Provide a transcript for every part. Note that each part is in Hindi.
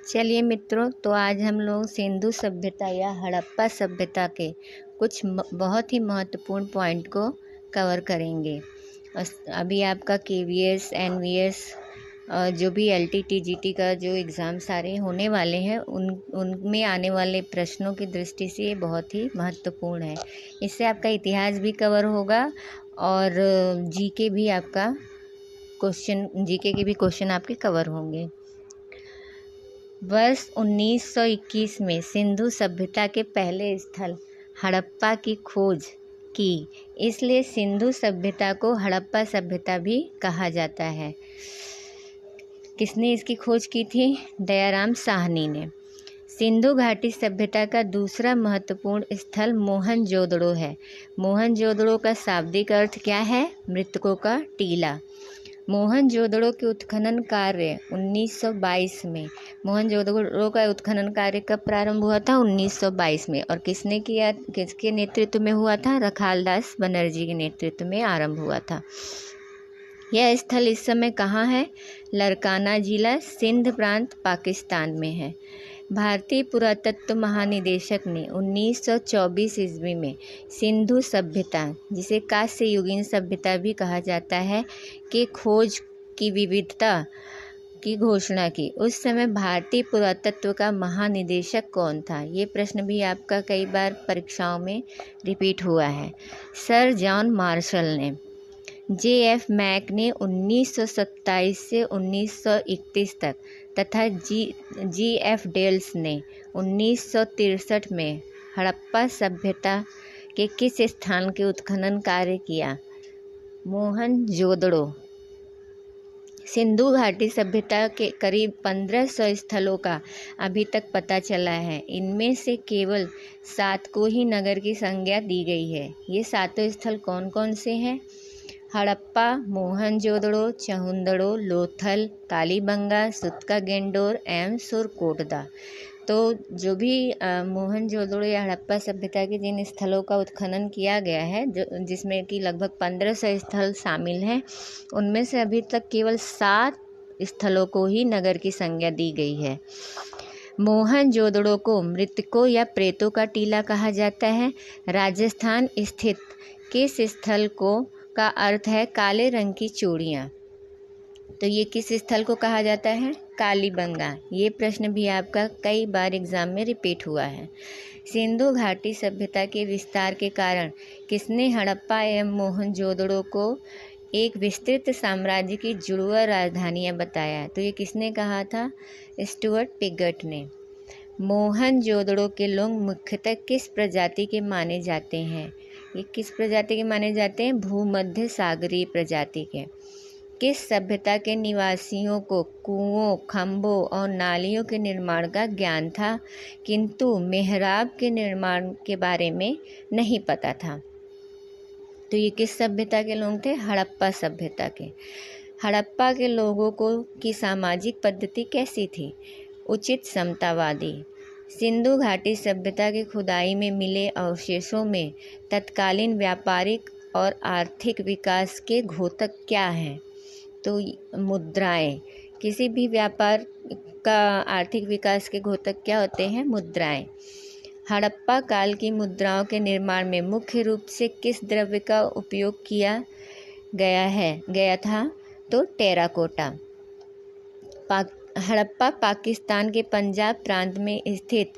चलिए मित्रों, तो आज हम लोग सिंधु सभ्यता या हड़प्पा सभ्यता के कुछ बहुत ही महत्वपूर्ण पॉइंट को कवर करेंगे। अभी आपका KVS NVS जो भी LT TGT का जो एग्ज़ाम सारे होने वाले हैं उनमें आने वाले प्रश्नों की दृष्टि से ये बहुत ही महत्वपूर्ण है। इससे आपका इतिहास भी कवर होगा और GK भी आपका GK के भी क्वेश्चन आपके कवर होंगे। वर्ष 1921 में सिंधु सभ्यता के पहले स्थल हड़प्पा की खोज की, इसलिए सिंधु सभ्यता को हड़प्पा सभ्यता भी कहा जाता है। किसने इसकी खोज की थी? दयाराम साहनी ने। सिंधु घाटी सभ्यता का दूसरा महत्वपूर्ण स्थल मोहनजोदड़ो है। मोहनजोदड़ो का शाब्दिक अर्थ क्या है? मृतकों का टीला। मोहनजोदड़ो के उत्खनन कार्य 1922 में। मोहनजोदड़ो का उत्खनन कार्य कब प्रारंभ हुआ था? 1922 में। और किसने किया? किसके नेतृत्व में हुआ था? रखालदास बनर्जी के नेतृत्व में आरंभ हुआ था। यह स्थल इस समय कहाँ है? लरकाना जिला, सिंध प्रांत, पाकिस्तान में है। भारतीय पुरातत्व महानिदेशक ने 1924 ईस्वी में सिंधु सभ्यता, जिसे कांस्य युगीन सभ्यता भी कहा जाता है, के खोज की विविधता की घोषणा की। उस समय भारतीय पुरातत्व का महानिदेशक कौन था? ये प्रश्न भी आपका कई बार परीक्षाओं में रिपीट हुआ है। सर जॉन मार्शल ने। JF मैक ने 1927 से 1931 तक तथा GF डेल्स ने 1963 में हड़प्पा सभ्यता के किस स्थान के उत्खनन कार्य किया? मोहनजोदड़ो। सिंधु घाटी सभ्यता के करीब 1500 स्थलों का अभी तक पता चला है। इनमें से केवल 7 को ही नगर की संज्ञा दी गई है। ये 7 स्थल कौन कौन से हैं? हड़प्पा, मोहनजोदड़ो, चहुंदड़ो, लोथल, कालीबंगा, सुत्का-गेंडोर एवं सुरकोटदा। तो जो भी मोहनजोदड़ो या हड़प्पा सभ्यता के जिन स्थलों का उत्खनन किया गया है, जिसमें कि लगभग 1500 स्थल शामिल हैं, उनमें से अभी तक केवल 7 स्थलों को ही नगर की संज्ञा दी गई है। मोहनजोदड़ो को मृतकों या प्रेतों का टीला कहा जाता है। राजस्थान स्थित किस स्थल का अर्थ है काले रंग की चूड़ियाँ? तो ये किस स्थल को कहा जाता है? कालीबंगा। ये प्रश्न भी आपका कई बार एग्जाम में रिपीट हुआ है। सिंधु घाटी सभ्यता के विस्तार के कारण किसने हड़प्पा एवं मोहनजोदड़ो को एक विस्तृत साम्राज्य की जुड़वा राजधानियाँ बताया? तो ये किसने कहा था? स्टुअर्ट पिगट ने। मोहनजोदड़ो के लोग मुख्यतः किस प्रजाति के माने जाते हैं? ये किस प्रजाति के माने जाते हैं? भूमध्य सागरीय प्रजाति के। किस सभ्यता के निवासियों को कुओं, खंभों और नालियों के निर्माण का ज्ञान था, किंतु मेहराब के निर्माण के बारे में नहीं पता था? तो ये किस सभ्यता के लोग थे? हड़प्पा सभ्यता के। हड़प्पा के लोगों की सामाजिक पद्धति कैसी थी? उचित समतावादी। सिंधु घाटी सभ्यता के खुदाई में मिले अवशेषों में तत्कालीन व्यापारिक और आर्थिक विकास के घोतक क्या हैं? तो मुद्राएं। किसी भी व्यापार का आर्थिक विकास के घोतक क्या होते हैं? मुद्राएं। हड़प्पा काल की मुद्राओं के निर्माण में मुख्य रूप से किस द्रव्य का उपयोग किया गया था? तो टेराकोटा। हड़प्पा पाकिस्तान के पंजाब प्रांत में स्थित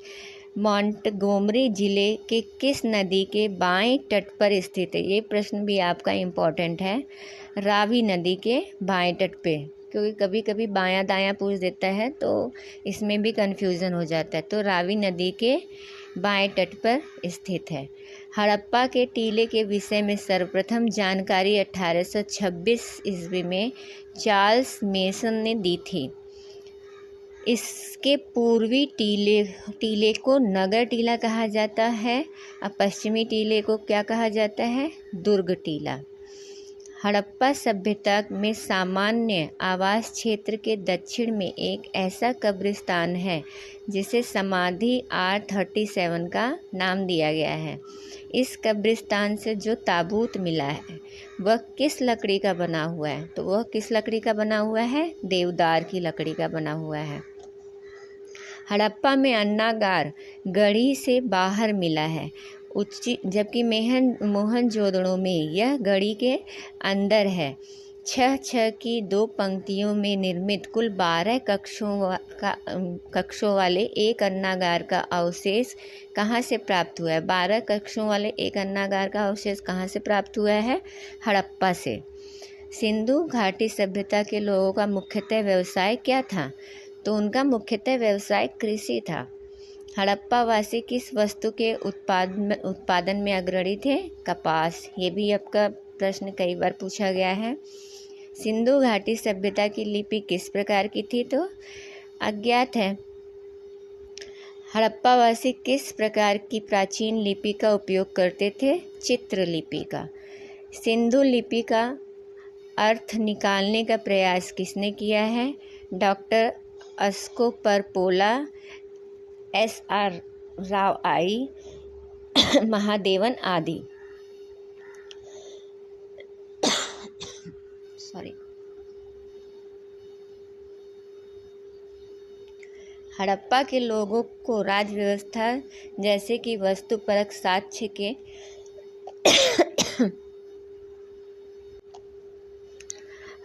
मोंटगोमरी जिले के किस नदी के बाएं तट पर स्थित है? ये प्रश्न भी आपका इम्पोर्टेंट है। रावी नदी के बाएं तट पे, क्योंकि कभी कभी बायां दायां पूछ देता है तो इसमें भी कंफ्यूजन हो जाता है। तो रावी नदी के बाएं तट पर स्थित है। हड़प्पा के टीले के विषय में सर्वप्रथम जानकारी 1826 ईस्वी में चार्ल्स मेसन ने दी थी। इसके पूर्वी टीले को नगर टीला कहा जाता है और पश्चिमी टीले को क्या कहा जाता है? दुर्ग टीला। हड़प्पा सभ्यता में सामान्य आवास क्षेत्र के दक्षिण में एक ऐसा कब्रिस्तान है जिसे समाधि R37 का नाम दिया गया है। इस कब्रिस्तान से जो ताबूत मिला है वह किस लकड़ी का बना हुआ है? तो वह किस लकड़ी का बना हुआ है? देवदार की लकड़ी का बना हुआ है। हड़प्पा में अन्नागार गढ़ी से बाहर मिला है, जबकि मोहनजोदड़ो में यह गढ़ी के अंदर है। 6-6 की 2 पंक्तियों में निर्मित कुल 12 कक्षों वाले एक अन्नागार का अवशेष कहाँ से प्राप्त हुआ है? 12 कक्षों वाले एक अन्नागार का अवशेष कहाँ से प्राप्त हुआ है? हड़प्पा से। सिंधु घाटी सभ्यता के लोगों का मुख्यतः व्यवसाय क्या था? तो उनका मुख्यतः व्यवसाय कृषि था। हड़प्पा वासी किस वस्तु के उत्पादन में अग्रणी थे? कपास। ये भी आपका प्रश्न कई बार पूछा गया है। सिंधु घाटी सभ्यता की लिपि किस प्रकार की थी? तो अज्ञात है। हड़प्पा वासी किस प्रकार की प्राचीन लिपि का उपयोग करते थे? चित्र लिपि का। सिंधु लिपि का अर्थ निकालने का प्रयास किसने किया है? डॉक्टर अस्को परपोला, SR राव आई, महादेवन आदि। हड़प्पा के लोगों को राज व्यवस्था जैसे कि वस्तुपरक साक्ष्य के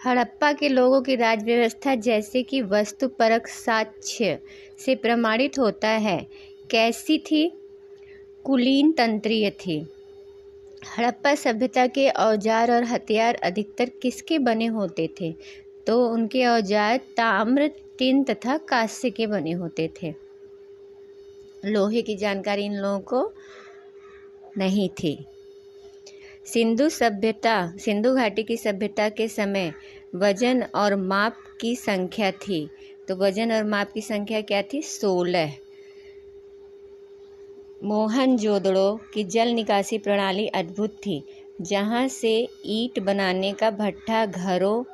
हड़प्पा के लोगों की राज व्यवस्था जैसे कि वस्तुपरक साक्ष्य से प्रमाणित होता है। कैसी थी? कुलीन तंत्रीय थी। हड़प्पा सभ्यता के औजार और हथियार अधिकतर किसके बने होते थे? तो उनके औजार ताम्र, टिन तथा कांस्य के बने होते थे। लोहे की जानकारी इन लोगों को नहीं थी। सिंधु घाटी की सभ्यता के समय वजन और माप की संख्या थी। तो वजन और माप की संख्या क्या थी? 16। मोहनजोदड़ो की जल निकासी प्रणाली अद्भुत थी, जहाँ से ईंट बनाने का भट्ठा, घरों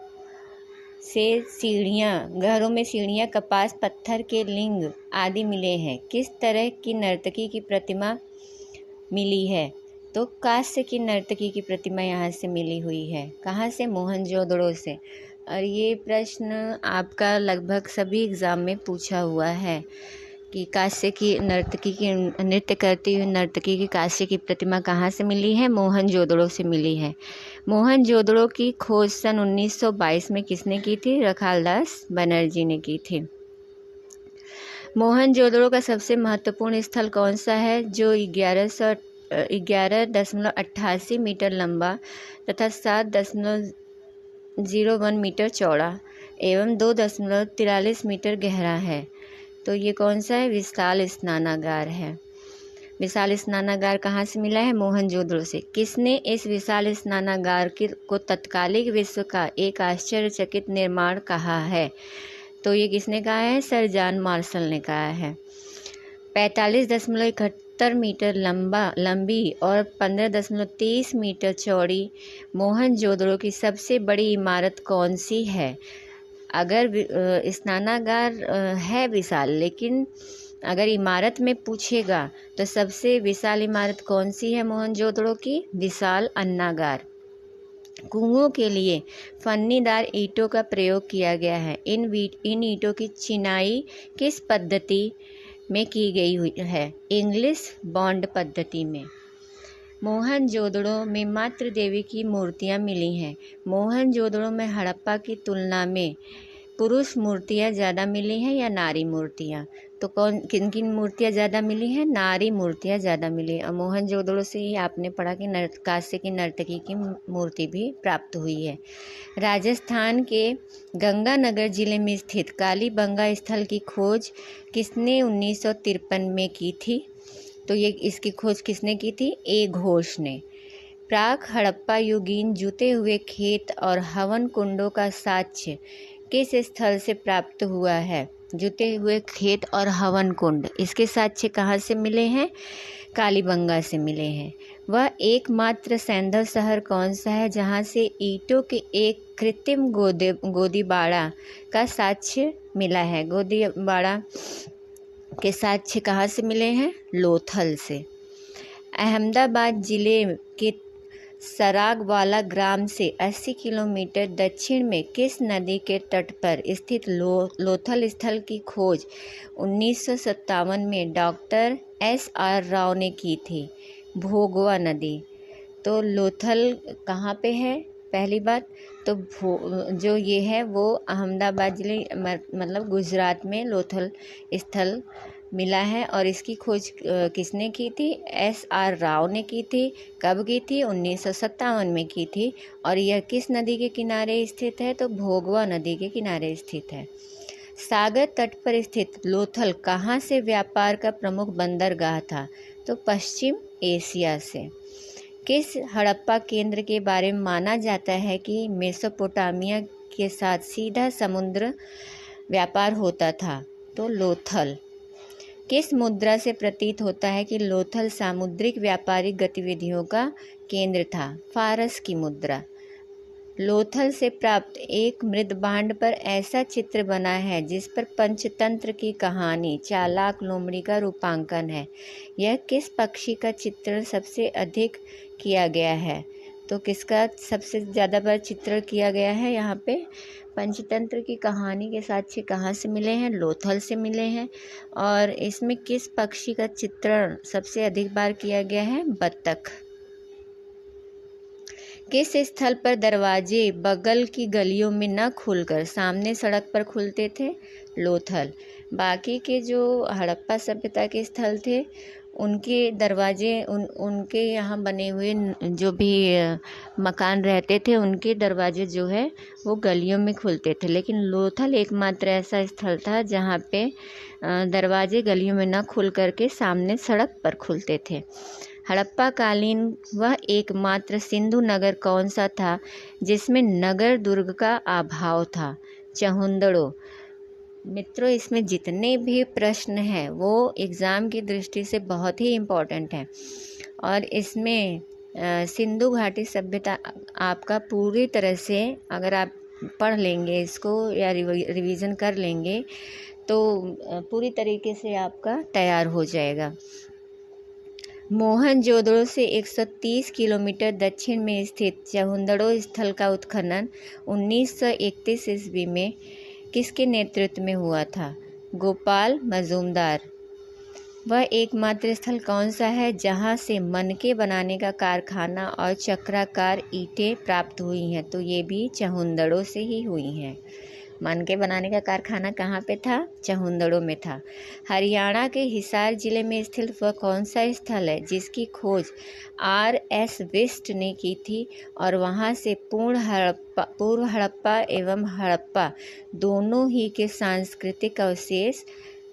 में सीढ़ियाँ, कपास पत्थर के लिंग आदि मिले हैं। किस तरह की नर्तकी की प्रतिमा मिली है? तो कांस्य की नर्तकी की प्रतिमा यहाँ से मिली हुई है। कहाँ से? मोहनजोदड़ो से। और ये प्रश्न आपका लगभग सभी एग्ज़ाम में पूछा हुआ है कि कांस्य की नृत्य करती हुई नर्तकी की कांस्य की प्रतिमा कहाँ से मिली है? मोहनजोदड़ो से मिली है। मोहनजोदड़ो की खोज सन 1922 में किसने की थी? रखालदास बनर्जी ने की थी। मोहनजोदड़ो का सबसे महत्वपूर्ण स्थल कौन सा है? जो 11.88 मीटर लंबा तथा 7.01 मीटर चौड़ा एवं 2.43 मीटर गहरा है। तो ये कौन सा है? विशाल स्नानागार है। विशाल स्नानागार कहाँ से मिला है? मोहनजोदड़ो से। किसने इस विशाल स्नानागार को तत्कालिक विश्व का एक आश्चर्यचकित निर्माण कहा है? तो ये किसने कहा है? सर जॉन मार्शल ने कहा है। 45.71 मीटर लंबी और 15.30 मीटर चौड़ी मोहनजोदड़ो की सबसे बड़ी इमारत कौन सी है? अगर स्नानागार है विशाल, लेकिन अगर इमारत में पूछेगा तो सबसे विशाल इमारत कौन सी है मोहनजोदड़ो की? विशाल अन्नागार। कुओं के लिए फन्नीदार ईंटों का प्रयोग किया गया है। इन ईंटों की चिनाई किस पद्धति में की गई हुई है? इंग्लिश बॉन्ड पद्धति में। मोहनजोदड़ो में मातृ देवी की मूर्तियाँ मिली हैं। मोहनजोदड़ो में हड़प्पा की तुलना में पुरुष मूर्तियाँ ज़्यादा मिली हैं या नारी मूर्तियाँ? तो किन किन मूर्तियाँ ज़्यादा मिली हैं? नारी मूर्तियाँ ज़्यादा मिली। और मोहनजोदड़ो से ही आपने पढ़ा कि कांस्य की नर्तकी की मूर्ति भी प्राप्त हुई है। राजस्थान के गंगानगर जिले में स्थित कालीबंगा स्थल की खोज किसने 1953 में की थी? तो ये इसकी खोज किसने की थी? ए घोष ने। प्राक हड़प्पा युगीन जुते हुए खेत और हवन कुंडों का साक्ष्य किस स्थल से प्राप्त हुआ है? जुते हुए खेत और हवन कुंड, इसके साक्ष्य कहाँ से मिले हैं? कालीबंगा से मिले हैं। वह एकमात्र सैंधव शहर कौन सा है जहाँ से ईंटों के एक कृत्रिम गोदीबाड़ा का साक्ष्य मिला है? गोदीबाड़ा के साक्ष्य कहाँ से मिले हैं? लोथल से। अहमदाबाद जिले के सरागवाला ग्राम से 80 किलोमीटर दक्षिण में किस नदी के तट पर स्थित लोथल स्थल की खोज 1957 में डॉक्टर SR राव ने की थी? भोगवा नदी। तो लोथल कहाँ पे है? पहली बात तो जो ये है वो अहमदाबाद जिले मतलब गुजरात में लोथल स्थल मिला है। और इसकी खोज किसने की थी? SR राव ने की थी। कब की थी? 1957 में की थी। और यह किस नदी के किनारे स्थित है? तो भोगवा नदी के किनारे स्थित है। सागर तट पर स्थित लोथल कहाँ से व्यापार का प्रमुख बंदरगाह था? तो पश्चिम एशिया से। किस हड़प्पा केंद्र के बारे में माना जाता है कि मेसोपोटामिया के साथ सीधा समुद्र व्यापार होता था? तो लोथल। किस मुद्रा से प्रतीत होता है कि लोथल सामुद्रिक व्यापारिक गतिविधियों का केंद्र था? फारस की मुद्रा। लोथल से प्राप्त एक मृदभांड पर ऐसा चित्र बना है जिस पर पंचतंत्र की कहानी चालाक लोमड़ी का रूपांकन है। यह किस पक्षी का चित्रण सबसे अधिक किया गया है? तो किसका सबसे ज़्यादा बार चित्रण किया गया है? यहाँ पे पंचतंत्र की कहानी के साक्ष्य कहाँ से मिले हैं? लोथल से मिले हैं। और इसमें किस पक्षी का चित्रण सबसे अधिक बार किया गया है? बत्तख। किस स्थल पर दरवाजे बगल की गलियों में न खुलकर सामने सड़क पर खुलते थे? लोथल। बाकी के जो हड़प्पा सभ्यता के स्थल थे उनके दरवाजे उनके यहाँ बने हुए जो भी मकान रहते थे उनके दरवाजे जो है वो गलियों में खुलते थे। लेकिन लोथल एकमात्र ऐसा स्थल था जहाँ पे दरवाजे गलियों में न खुल करके सामने सड़क पर खुलते थे। हड़प्पा कालीन वह एकमात्र सिंधु नगर कौन सा था जिसमें नगर दुर्ग का अभाव था? चहुंदड़ो। मित्रों, इसमें जितने भी प्रश्न हैं वो एग्ज़ाम की दृष्टि से बहुत ही इम्पोर्टेंट हैं। और इसमें सिंधु घाटी सभ्यता आपका पूरी तरह से अगर आप पढ़ लेंगे इसको या रिवीजन कर लेंगे तो पूरी तरीके से आपका तैयार हो जाएगा। मोहनजोदड़ो से 130 किलोमीटर दक्षिण में स्थित चहुंदड़ो स्थल का उत्खनन 1931 ईस्वी में किसके नेतृत्व में हुआ था? गोपाल मजूमदार। वह एकमात्र स्थल कौन सा है जहां से मनके बनाने का कारखाना और चक्राकार ईंटें प्राप्त हुई हैं? तो ये भी चहुंदड़ो से ही हुई हैं। मनके बनाने का कारखाना कहाँ पे था? चहुंदड़ो में था। हरियाणा के हिसार जिले में स्थित वह कौन सा स्थल है जिसकी खोज RS विस्ट ने की थी और वहाँ से पूर्व हड़प्पा एवं हड़प्पा दोनों ही के सांस्कृतिक अवशेष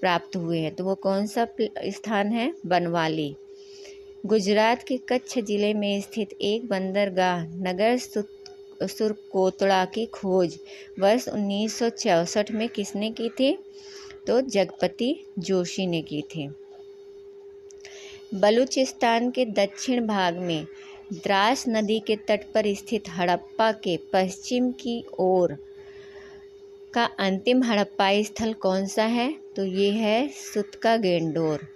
प्राप्त हुए हैं? तो वो कौन सा स्थान है? बनवाली। गुजरात के कच्छ जिले में स्थित एक बंदरगाह नगर सुरकोतड़ा की खोज वर्ष 1964 में किसने की थी? तो जगपति जोशी ने की थी। बलूचिस्तान के दक्षिण भाग में द्रास नदी के तट पर स्थित हड़प्पा के पश्चिम की ओर का अंतिम हड़प्पाई स्थल कौन सा है? तो ये है सुतका गेंडोर।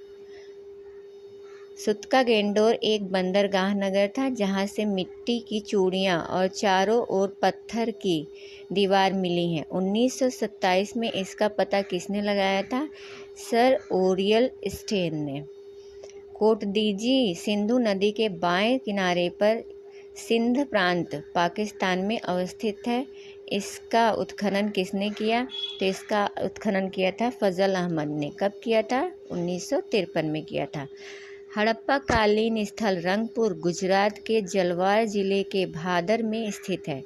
सुतका गेंडोर एक बंदरगाह नगर था जहां से मिट्टी की चूड़ियां और चारों ओर पत्थर की दीवार मिली हैं। 1927 में इसका पता किसने लगाया था? सर ओरियल स्टेन ने। कोटदीजी सिंधु नदी के बाएं किनारे पर सिंध प्रांत पाकिस्तान में अवस्थित है। इसका उत्खनन किसने किया? तो इसका उत्खनन किया था फजल अहमद ने। कब किया था? 1953 में किया था। हड़प्पा कालीन स्थल रंगपुर गुजरात के जलवार जिले के भादर में स्थित है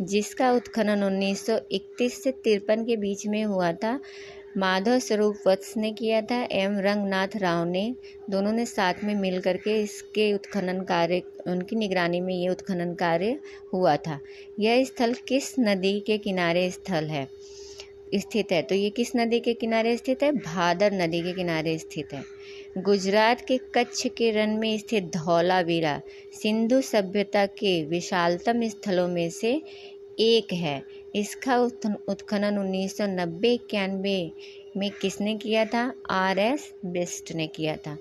जिसका उत्खनन 1931 से 53 के बीच में हुआ था। माधव स्वरूप वत्स ने किया था एवं रंगनाथ राव ने, दोनों ने साथ में मिल करके इसके उत्खनन कार्य, उनकी निगरानी में ये उत्खनन कार्य हुआ था। यह स्थल किस नदी के किनारे स्थित है? तो ये किस नदी के किनारे स्थित है? भादर नदी के किनारे स्थित है। गुजरात के कच्छ के रण में स्थित धौलावीरा सिंधु सभ्यता के विशालतम स्थलों में से एक है। इसका उत्खनन 1990-91 में किसने किया था? RS विस्ट ने किया था।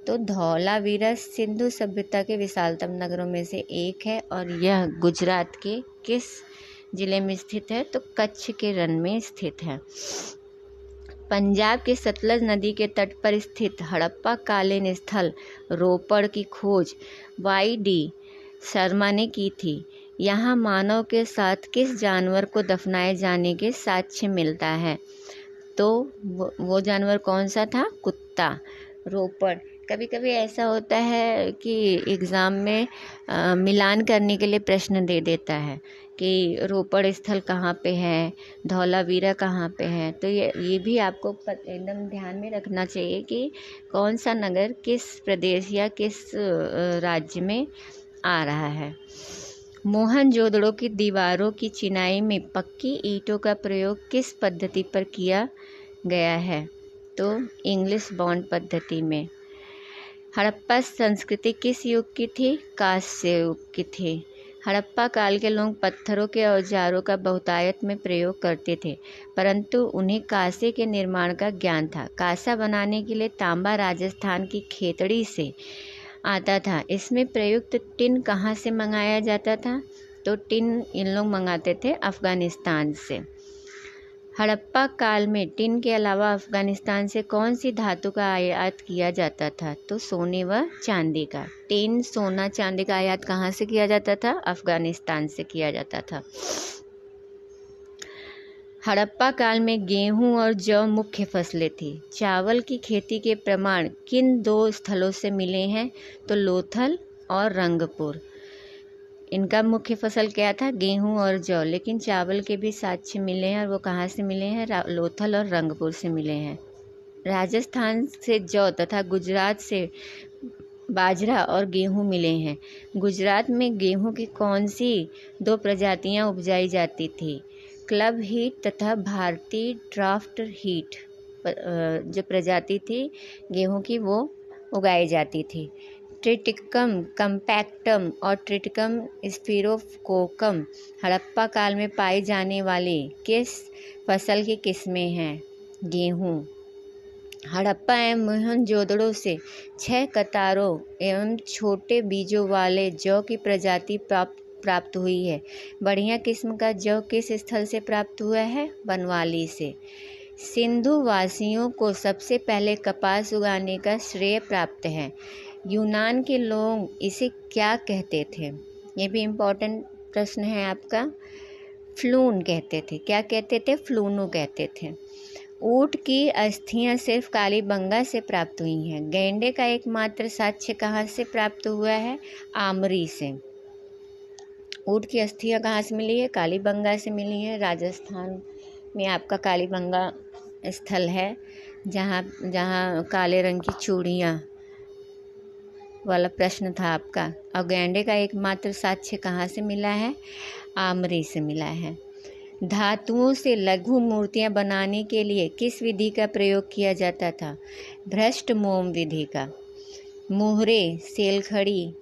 तो धौलावीरा सिंधु सभ्यता के विशालतम नगरों में से एक है और यह गुजरात के किस जिले में स्थित है? तो कच्छ के रण में स्थित है। पंजाब के सतलज नदी के तट पर स्थित हड़प्पा कालीन स्थल रोपड़ की खोज Y.D. शर्मा ने की थी। यहाँ मानव के साथ किस जानवर को दफनाए जाने के साक्ष्य मिलता है? तो वो जानवर कौन सा था? कुत्ता। रोपड़। कभी कभी ऐसा होता है कि एग्ज़ाम में मिलान करने के लिए प्रश्न दे देता है कि रोपड़ स्थल कहाँ पे है, धौलावीरा कहाँ पे है। तो ये भी आपको एकदम ध्यान में रखना चाहिए कि कौन सा नगर किस प्रदेश या किस राज्य में आ रहा है। मोहनजोदड़ो की दीवारों की चिनाई में पक्की ईंटों का प्रयोग किस पद्धति पर किया गया है? तो इंग्लिश बॉन्ड पद्धति में। हड़प्पा संस्कृति किस युग की थी? कांस्य युग की थी। हड़प्पा काल के लोग पत्थरों के औजारों का बहुतायत में प्रयोग करते थे, परंतु उन्हें कांसे के निर्माण का ज्ञान था। कांसा बनाने के लिए तांबा राजस्थान की खेतड़ी से आता था। इसमें प्रयुक्त टिन कहाँ से मंगाया जाता था? तो टिन इन लोग मंगाते थे अफ़गानिस्तान से। हड़प्पा काल में टिन के अलावा अफ़गानिस्तान से कौन सी धातु का आयात किया जाता था? तो सोने व चांदी का। टिन, सोना, चांदी का आयात कहाँ से किया जाता था? अफ़गानिस्तान से किया जाता था। हड़प्पा काल में गेहूं और जौ मुख्य फसलें थी। चावल की खेती के प्रमाण किन दो स्थलों से मिले हैं? तो लोथल और रंगपुर। इनका मुख्य फसल क्या था? गेहूं और जौ। लेकिन चावल के भी साक्ष्य मिले हैं और वो कहाँ से मिले हैं? लोथल और रंगपुर से मिले हैं। राजस्थान से जौ तथा गुजरात से बाजरा और गेहूं मिले हैं। गुजरात में गेहूं की कौन सी दो प्रजातियां उपजाई जाती थी? क्लब हीट तथा भारतीय ड्राफ्ट हीट जो प्रजाति थी गेहूं की वो उगाई जाती थी। ट्रिटिकम कम्पैक्टम और ट्रिटिकम स्फीरोकोकम हड़प्पा काल में पाई जाने वाली किस फसल की किस्में हैं? गेहूं। हड़प्पा एवं मोहनजोदड़ो से 6 कतारों एवं छोटे बीजों वाले जौ की प्रजाति प्राप्त हुई है। बढ़िया किस्म का जौ किस स्थल से प्राप्त हुआ है? बनवाली से। सिंधु वासियों को सबसे पहले कपास उगाने का श्रेय प्राप्त है। यूनान के लोग इसे क्या कहते थे? ये भी इम्पोर्टेंट प्रश्न है आपका। फ्लून कहते थे। क्या कहते थे? फ्लूनू कहते थे। ऊँट की अस्थियां सिर्फ कालीबंगा से प्राप्त हुई हैं। गैंडे का एकमात्र साक्ष्य कहाँ से प्राप्त हुआ है? आमरी से। ऊँट की अस्थियां कहाँ से मिली है? कालीबंगा से मिली है। राजस्थान में आपका कालीबंगा स्थल है जहाँ काले रंग की चूड़ियाँ वाला प्रश्न था आपका। और गैंडे का एकमात्र साक्ष्य कहाँ से मिला है? आमरी से मिला है। धातुओं से लघु मूर्तियां बनाने के लिए किस विधि का प्रयोग किया जाता था? भ्रष्ट मोम विधि का। मोहरे सेलखड़ी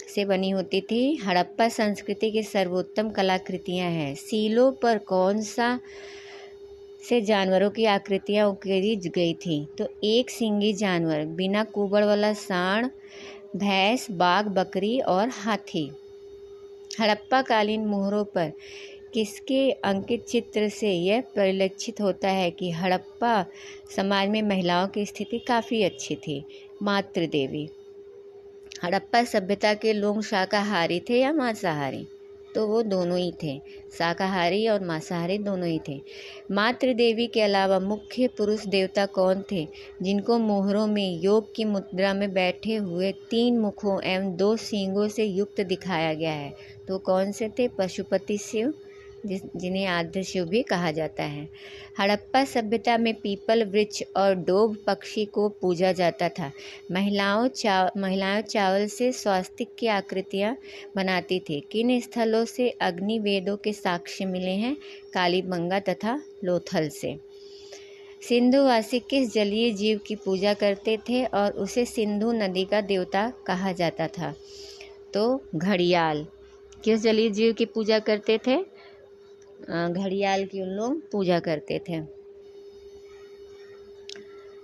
से बनी होती थी। हड़प्पा संस्कृति की सर्वोत्तम कलाकृतियां हैं। सीलों पर कौन सा से जानवरों की आकृतियां उकेरी गई थी? तो एक सींगी जानवर, बिना कुबड़ वाला सांड, भैंस, बाघ, बकरी और हाथी। हड़प्पा कालीन मोहरों पर किसके अंकित चित्र से यह परिलक्षित होता है कि हड़प्पा समाज में महिलाओं की स्थिति काफ़ी अच्छी थी? मातृदेवी। हड़प्पा सभ्यता के लोग शाकाहारी थे या मांसाहारी? तो वो दोनों ही थे। शाकाहारी और मांसाहारी दोनों ही थे। मातृदेवी के अलावा मुख्य पुरुष देवता कौन थे जिनको मोहरों में योग की मुद्रा में बैठे हुए 3 मुखों एवं 2 सींगों से युक्त दिखाया गया है? तो कौन से थे? पशुपति शिव, जिन्हें आद्य शिव भी कहा जाता है। हड़प्पा सभ्यता में पीपल वृक्ष और डोभ पक्षी को पूजा जाता था। महिलाएं चावल से स्वास्तिक की आकृतियां बनाती थी। किन स्थलों से अग्निवेदों के साक्ष्य मिले हैं? कालीबंगा तथा लोथल से। सिंधुवासी किस जलीय जीव की पूजा करते थे और उसे सिंधु नदी का देवता कहा जाता था? तो घड़ियाल। किस जलीय जीव की पूजा करते थे? घड़ियाल की उन लोग पूजा करते थे।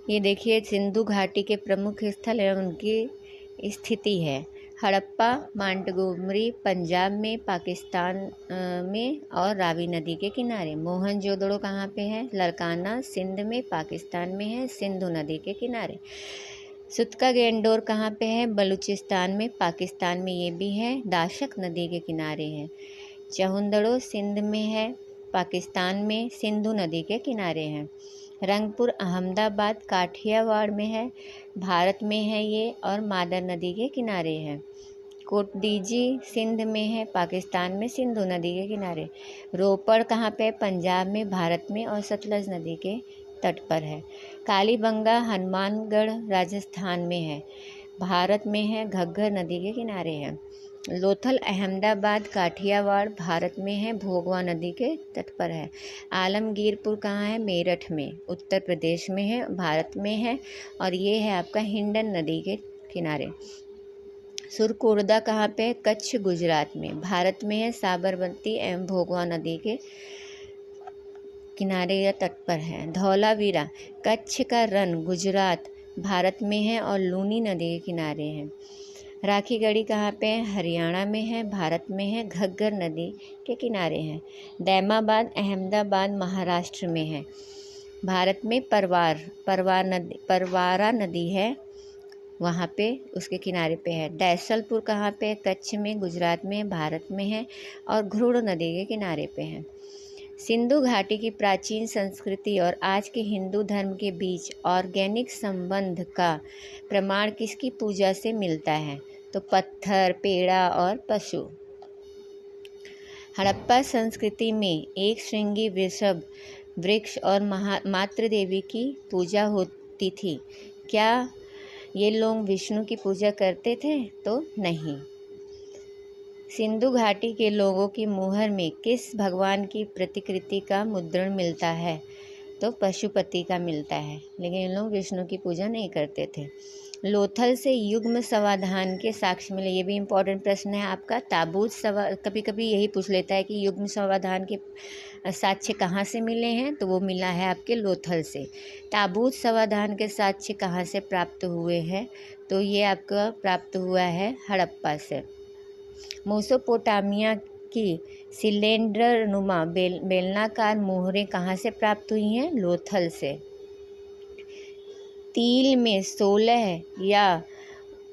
ये देखिए सिंधु घाटी के प्रमुख स्थल एवं उनकी स्थिति है। हड़प्पा मांटगोमरी पंजाब में, पाकिस्तान में और रावी नदी के किनारे। मोहनजोदड़ो कहाँ पे है? लरकाना सिंध में, पाकिस्तान में है, सिंधु नदी के किनारे। सुतका गेंडोर कहाँ पे है? बलूचिस्तान में, पाकिस्तान में ये भी है, दाशक नदी के किनारे है। चहुंदड़ो सिंध में है, पाकिस्तान में, सिंधु नदी के किनारे है। रंगपुर अहमदाबाद काठियावाड़ में है, भारत में है ये, और मादर नदी के किनारे है। कोटडीजी सिंध में है, पाकिस्तान में, सिंधु नदी के किनारे। रोपड़ कहाँ पे? पंजाब में, भारत में, और सतलज नदी के तट पर है। कालीबंगा हनुमानगढ़ राजस्थान में है, भारत में है, घग्गर नदी के किनारे है। लोथल अहमदाबाद काठियावाड़ भारत में है, भोगवा नदी के तट पर है। आलमगीरपुर कहाँ है? मेरठ में, उत्तर प्रदेश में है, भारत में है, और ये है आपका हिंडन नदी के किनारे। सुरकोर्दा कहाँ पे? कच्छ गुजरात में, भारत में है, साबरमती एवं भोगवा नदी के किनारे या तट पर है। धौलावीरा कच्छ का रण गुजरात भारत में है और लूनी नदी के किनारे है। राखीगढ़ी कहाँ पे है? हरियाणा में है, भारत में है, घग्गर नदी के किनारे है। दैमाबाद अहमदाबाद महाराष्ट्र में है, भारत में। परवारा नदी है, वहाँ पे उसके किनारे पे है। डैसलपुर कहाँ पे? कच्छ में, गुजरात में, भारत में है, और घ्रुड़ नदी के किनारे पे है। सिंधु घाटी की प्राचीन संस्कृति और आज के हिंदू धर्म के बीच ऑर्गेनिक संबंध का प्रमाण किसकी पूजा से मिलता है? तो पत्थर, पेड़ा और पशु। हड़प्पा संस्कृति में एक श्रृंगी वृषभ वृक्ष और मातृ देवी की पूजा होती थी। क्या ये लोग विष्णु की पूजा करते थे? तो नहीं। सिंधु घाटी के लोगों की मुहर में किस भगवान की प्रतिकृति का मुद्रण मिलता है? तो पशुपति का मिलता है, लेकिन ये लोग विष्णु की पूजा नहीं करते थे। लोथल से युग्म समाधान के साक्ष्य मिले, ये भी इम्पोर्टेंट प्रश्न है आपका। ताबूत कभी कभी यही पूछ लेता है कि युग्म समाधान के साक्ष्य कहाँ से मिले हैं, तो वो मिला है आपके लोथल से। ताबूत समाधान के साक्ष्य कहाँ से प्राप्त हुए हैं? तो ये आपका प्राप्त हुआ है हड़प्पा से। मेसोपोटामिया की सिलेंडर नुमा बेलनाकार मोहरें कहाँ से प्राप्त हुई हैं? लोथल से। तिल में 16 या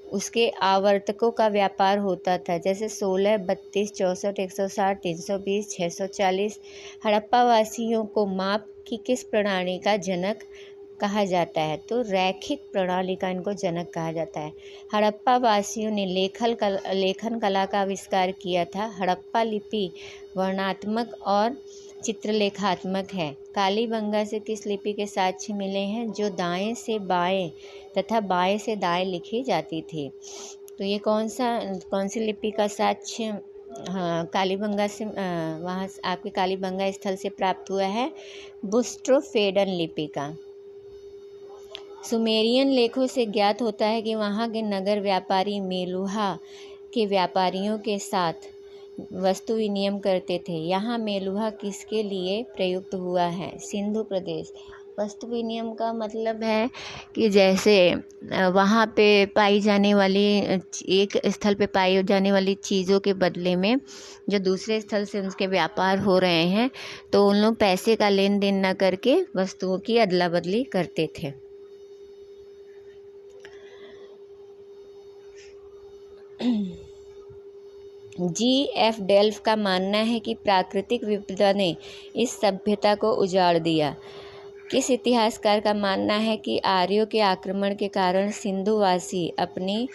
उसके आवर्तकों का व्यापार होता था, जैसे 16, 32, 64, 160, 320, 640। हड़प्पा वासियों को माप की किस प्रणाली का जनक कहा जाता है? तो रैखिक प्रणाली का इनको जनक कहा जाता है। हड़प्पा वासियों ने लेखन कला का आविष्कार किया था। हड़प्पा लिपि वर्णात्मक और चित्रलेखात्मक है। कालीबंगा से किस लिपि के साक्ष्य मिले हैं? जो दाएं से बाएं तथा बाएं से दाएं लिखी जाती थी। तो ये कौन सी लिपि का साक्ष्य कालीबंगा से वहाँ आपके कालीबंगा स्थल से प्राप्त हुआ है? बुस्ट्रोफेडन लिपि का। सुमेरियन लेखों से ज्ञात होता है कि वहाँ के नगर व्यापारी मेलुहा के व्यापारियों के साथ वस्तु विनिमय करते थे। यहाँ मेलुहा किसके लिए प्रयुक्त हुआ है? सिंधु प्रदेश। वस्तु विनिमय का मतलब है कि जैसे वहाँ पे पाई जाने वाली एक स्थल पे पाई जाने वाली चीज़ों के बदले में जो दूसरे स्थल से उनके व्यापार हो रहे हैं, तो उन लोग पैसे का लेन देन न करके वस्तुओं की अदला बदली करते थे। G.F. डेल्फ का मानना है कि प्राकृतिक विपदा ने इस सभ्यता को उजाड़ दिया। किस इतिहासकार का मानना है कि आर्यों के आक्रमण के कारण सिंधुवासी अपनी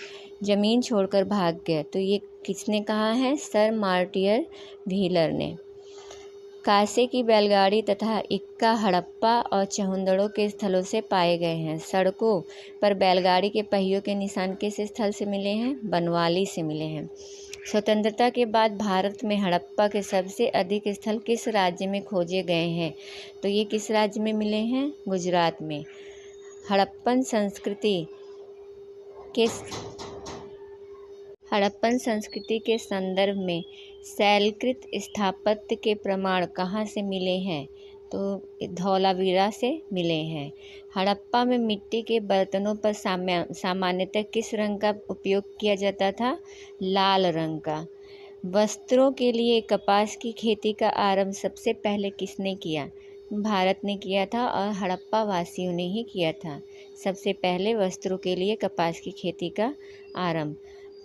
जमीन छोड़कर भाग गए? तो ये किसने कहा है? सर मार्टियर व्हीलर ने। कांसे की बैलगाड़ी तथा इक्का हड़प्पा और चहुंदड़ों के स्थलों से पाए गए हैं। सड़कों पर बैलगाड़ी के पहियों के निशान किस स्थल से मिले हैं? बनवाली से मिले हैं। स्वतंत्रता के बाद भारत में हड़प्पा के सबसे अधिक स्थल किस राज्य में खोजे गए हैं? तो ये किस राज्य में मिले हैं? गुजरात में। हड़प्पन संस्कृति के संदर्भ में शैलकृत स्थापत्य के प्रमाण कहाँ से मिले हैं? तो तो धौलावीरा से मिले हैं। हड़प्पा में मिट्टी के बर्तनों पर सामान्यतः किस रंग का उपयोग किया जाता था? लाल रंग का। वस्त्रों के लिए कपास की खेती का आरंभ सबसे पहले किसने किया? भारत ने किया था और हड़प्पा वासियों ने ही किया था सबसे पहले वस्त्रों के लिए कपास की खेती का आरंभ।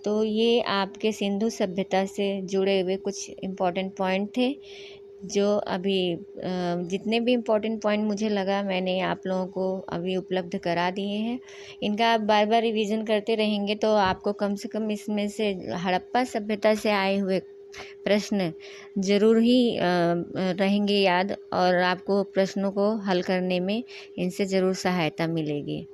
तो ये आपके सिंधु सभ्यता से जुड़े हुए कुछ इम्पोर्टेंट पॉइंट थे, जो अभी जितने भी इम्पोर्टेंट पॉइंट मुझे लगा मैंने आप लोगों को अभी उपलब्ध करा दिए हैं। इनका आप बार बार रिवीजन करते रहेंगे तो आपको कम से कम इसमें से हड़प्पा सभ्यता से आए हुए प्रश्न ज़रूर ही रहेंगे याद, और आपको प्रश्नों को हल करने में इनसे ज़रूर सहायता मिलेगी।